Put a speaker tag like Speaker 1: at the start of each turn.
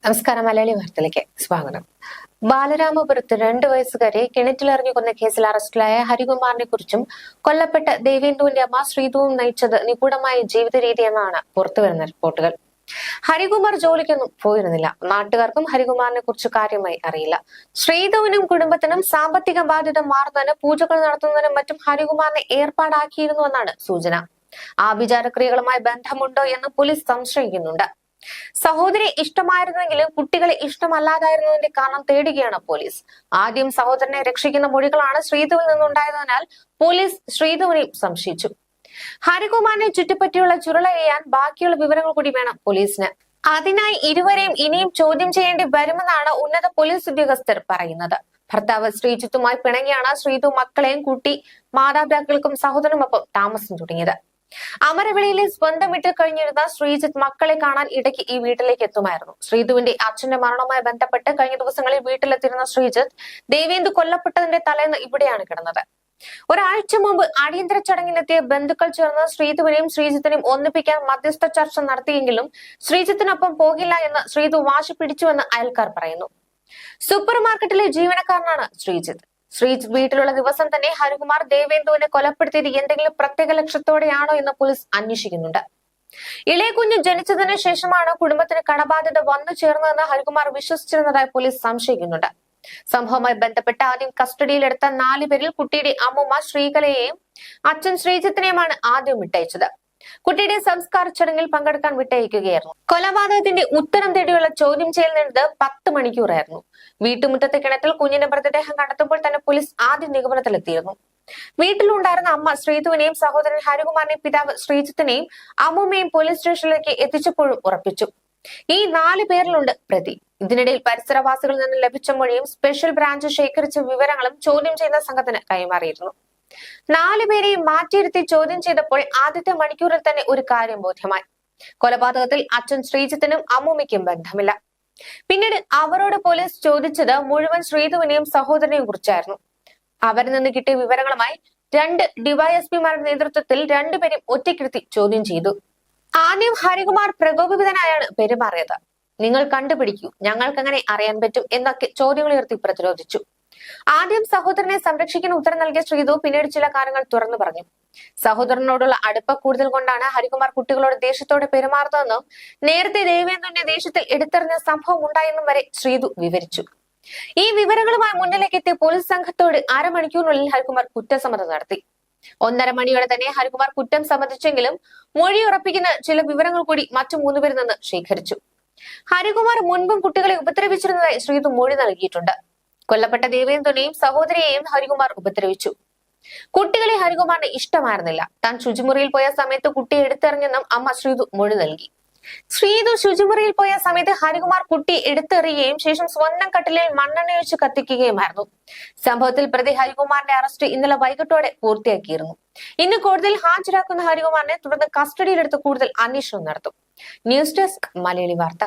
Speaker 1: നമസ്കാരം. മലയാളി വാർത്തയിലേക്ക് സ്വാഗതം. ബാലരാമപുരത്ത് 2 വയസ്സുകാരെ കിണറ്റിലെറിഞ്ഞു കൊന്ന കേസിൽ അറസ്റ്റിലായ ഹരികുമാറിനെ കുറിച്ചും കൊല്ലപ്പെട്ട ദേവേന്ദുവിന്റെ അമ്മ ശ്രീധുവും നയിച്ചത് നിഗൂഢമായ ജീവിത രീതി എന്നാണ് പുറത്തുവരുന്ന റിപ്പോർട്ടുകൾ. ഹരികുമാർ ജോലിക്കൊന്നും പോയിരുന്നില്ല. നാട്ടുകാർക്കും ഹരികുമാറിനെ കുറിച്ച് കാര്യമായി അറിയില്ല. ശ്രീധുവിനും കുടുംബത്തിനും സാമ്പത്തിക ബാധ്യത മാറുന്നതിന് പൂജകൾ നടത്തുന്നതിനും മറ്റും ഹരികുമാറിനെ ഏർപ്പാടാക്കിയിരുന്നുവെന്നാണ് സൂചന. ആഭിചാരക്രിയകളുമായി ബന്ധമുണ്ടോ എന്ന് പോലീസ് സംശയിക്കുന്നുണ്ട്. സഹോദരി ഇഷ്ടമായിരുന്നെങ്കിലും കുട്ടികളെ ഇഷ്ടമല്ലാതായിരുന്നതിന്റെ കാരണം തേടുകയാണ് പോലീസ്. ആദ്യം സഹോദരനെ രക്ഷിക്കുന്ന മൊഴികളാണ് ശ്രീധുവിൽ നിന്നുണ്ടായതിനാൽ പോലീസ് ശ്രീധുവിനെയും സംശയിച്ചു. ഹരികുമാറിനെ ചുറ്റിപ്പറ്റിയുള്ള ചുരുളഴിയാൻ ബാക്കിയുള്ള വിവരങ്ങൾ കൂടി വേണം പോലീസിന്. അതിനായി ഇരുവരെയും ഇനിയും ചോദ്യം ചെയ്യേണ്ടി വരുമെന്നാണ് ഉന്നത പോലീസ് ഉദ്യോഗസ്ഥർ പറയുന്നത്. ഭർത്താവ് ശ്രീജിത്തുമായി പിണങ്ങിയാണ് ശ്രീധു മക്കളെയും കൂട്ടി മാതാപിതാക്കൾക്കും സഹോദരനുമൊപ്പം താമസം തുടങ്ങിയത്. അമരവിളിയിലെ സ്വന്തം വീട്ടിൽ കഴിഞ്ഞിരുന്ന ശ്രീജിത്ത് മക്കളെ കാണാൻ ഇടയ്ക്ക് ഈ വീട്ടിലേക്ക് എത്തുമായിരുന്നു. ശ്രീധുവിന്റെ അച്ഛന്റെ മരണവുമായി ബന്ധപ്പെട്ട് കഴിഞ്ഞ ദിവസങ്ങളിൽ വീട്ടിലെത്തിയിരുന്ന ശ്രീജിത്ത് ദേവേന്ദു കൊല്ലപ്പെട്ടതിന്റെ തലേന്ന് ഇവിടെയാണ് കിടന്നത്. ഒരാഴ്ച മുമ്പ് അടിയന്തര ചടങ്ങിനെത്തിയ ബന്ധുക്കൾ ചേർന്ന് ശ്രീധുവിനെയും ശ്രീജിത്തിനെയും ഒന്നിപ്പിക്കാൻ മധ്യസ്ഥ ചർച്ച നടത്തിയെങ്കിലും ശ്രീജിത്തിനൊപ്പം പോകില്ല എന്ന് ശ്രീധു വാശി പിടിച്ചുവെന്ന് അയൽക്കാർ പറയുന്നു. സൂപ്പർ മാർക്കറ്റിലെ ജീവനക്കാരനാണ് ശ്രീജിത്ത്. വീട്ടിലുള്ള ദിവസം തന്നെ ഹരികുമാർ ദേവേന്ദുവിനെ കൊലപ്പെടുത്തിയത് എന്തെങ്കിലും പ്രത്യേക ലക്ഷ്യത്തോടെയാണോ എന്ന് പോലീസ് അന്വേഷിക്കുന്നുണ്ട്. ഇളയ കുഞ്ഞ് ജനിച്ചതിന് ശേഷമാണ് കുടുംബത്തിന് കടബാധ്യത വന്നു ചേർന്നതെന്ന് ഹരികുമാർ വിശ്വസിച്ചിരുന്നതായി പോലീസ് സംശയിക്കുന്നുണ്ട്. സംഭവവുമായി ബന്ധപ്പെട്ട് ആദ്യം കസ്റ്റഡിയിലെടുത്ത 4 പേരിൽ കുട്ടിയുടെ അമ്മൂമ്മ ശ്രീകലയെയും അച്ഛൻ ശ്രീജിത്തിനെയുമാണ് ആദ്യം വിട്ടയച്ചത്. കുട്ടിയുടെ സംസ്കാര ചടങ്ങിൽ പങ്കെടുക്കാൻ വിട്ടയക്കുകയായിരുന്നു. കൊലപാതകത്തിന്റെ ഉത്തരം തേടിയുള്ള ചോദ്യം ചെയ്യൽ നീണ്ടത് 10 മണിക്കൂറായിരുന്നു. വീട്ടുമുറ്റത്തെ കിണറ്റിൽ കുഞ്ഞിന്റെ മൃതദേഹം കണ്ടെത്തുമ്പോൾ തന്നെ പോലീസ് ആദ്യ നിഗമനത്തിലെത്തിയിരുന്നു. വീട്ടിലുണ്ടായിരുന്ന അമ്മ ശ്രീധുവിനെയും സഹോദരൻ ഹരികുമാറിനെയും പിതാവ് ശ്രീജിത്തിനെയും അമ്മൂമ്മയും പോലീസ് സ്റ്റേഷനിലേക്ക് എത്തിച്ചപ്പോഴും ഉറപ്പിച്ചു. ഈ 4 പേരിലുണ്ട് പ്രതി. ഇതിനിടയിൽ പരിസരവാസികളിൽ നിന്ന് ലഭിച്ച മൊഴിയും സ്പെഷ്യൽ ബ്രാഞ്ച് ശേഖരിച്ച വിവരങ്ങളും ചോദ്യം ചെയ്യുന്ന സംഘത്തിന് കൈമാറിയിരുന്നു. 4 പേരെയും മാറ്റിയിരുത്തി ചോദ്യം ചെയ്തപ്പോൾ ആദ്യത്തെ മണിക്കൂറിൽ തന്നെ ഒരു കാര്യം ബോധ്യമായി. കൊലപാതകത്തിൽ അച്ഛൻ ശ്രീജിത്തിനും അമ്മൂമ്മയ്ക്കും ബന്ധമില്ല. പിന്നീട് അവരോട് പോലീസ് ചോദിച്ചത് മുഴുവൻ ശ്രീധുവിനെയും സഹോദരനെയും കുറിച്ചായിരുന്നു. അവരിൽ നിന്ന് കിട്ടിയ വിവരങ്ങളുമായി 2 ഡിവൈഎസ്പിമാരുടെ നേതൃത്വത്തിൽ 2 പേരും ഒറ്റയ്ക്കിരുത്തി ചോദ്യം ചെയ്തു. ആദ്യം ഹരികുമാർ പ്രകോപിതനായാണ് പെരുമാറിയത്. നിങ്ങൾ കണ്ടുപിടിക്കൂ, ഞങ്ങൾക്കങ്ങനെ അറിയാൻ പറ്റും എന്നൊക്കെ ചോദ്യങ്ങൾ ഉയർത്തി പ്രതിരോധിച്ചു. ആദ്യം സഹോദരനെ സംരക്ഷിക്കുന്ന ഉത്തരം നൽകിയ ശ്രീധു പിന്നീട് ചില കാര്യങ്ങൾ തുറന്നു പറഞ്ഞു. സഹോദരനോടുള്ള അടുപ്പ കൂടുതൽ കൊണ്ടാണ് ഹരികുമാർ കുട്ടികളോട് ദേഷ്യത്തോടെ പെരുമാറുന്നതെന്നും നേരത്തെ ദേവേന്ദുവിന്റെ ദേഷ്യത്തിൽ എടുത്തെറിഞ്ഞ സംഭവം ഉണ്ടായെന്നും വരെ ശ്രീധു വിവരിച്ചു. ഈ വിവരങ്ങളുമായി മുന്നിലേക്ക് എത്തിയ പോലീസ് സംഘത്തോട് അരമണിക്കൂറിനുള്ളിൽ ഹരികുമാർ കുറ്റസമ്മതം നടത്തി. 1:30 മണിയോടെ തന്നെ ഹരികുമാർ കുറ്റം സമ്മതിച്ചെങ്കിലും മൊഴി ഉറപ്പിക്കുന്ന ചില വിവരങ്ങൾ കൂടി മറ്റു 3 പേരിൽ നിന്ന് ശേഖരിച്ചു. ഹരികുമാർ മുൻപും കുട്ടികളെ ഉപദ്രവിച്ചിരുന്നതായി ശ്രീധു മൊഴി നൽകിയിട്ടുണ്ട്. കൊല്ലപ്പെട്ട ദേവേന്ദുവിനെയും സഹോദരിയെയും ഹരികുമാർ ഉപദ്രവിച്ചു. കുട്ടികളെ ഹരികുമാറിന് ഇഷ്ടമായിരുന്നില്ല. താൻ ശുചിമുറിയിൽ പോയ സമയത്ത് കുട്ടിയെ എടുത്തെറിഞ്ഞെന്നും അമ്മ ശ്രീധു മൊഴി നൽകി. ശ്രീധു ശുചിമുറിയിൽ പോയ സമയത്ത് ഹരികുമാർ കുട്ടിയെ എടുത്തെറിയുകയും ശേഷം സ്വന്തം കട്ടിലിൽ മണ്ണെണ്ണയൊഴിച്ച് കത്തിക്കുകയുമായിരുന്നു. സംഭവത്തിൽ പ്രതി ഹരികുമാറിന്റെ അറസ്റ്റ് ഇന്നലെ വൈകിട്ടോടെ പൂർത്തിയാക്കിയിരുന്നു. ഇന്ന് കോടതിയിൽ ഹാജരാക്കുന്ന ഹരികുമാറിനെ തുടർന്ന് കസ്റ്റഡിയിലെടുത്ത് കൂടുതൽ അന്വേഷണം നടത്തും. ന്യൂസ് ഡെസ്ക് മലയാളി വാർത്ത.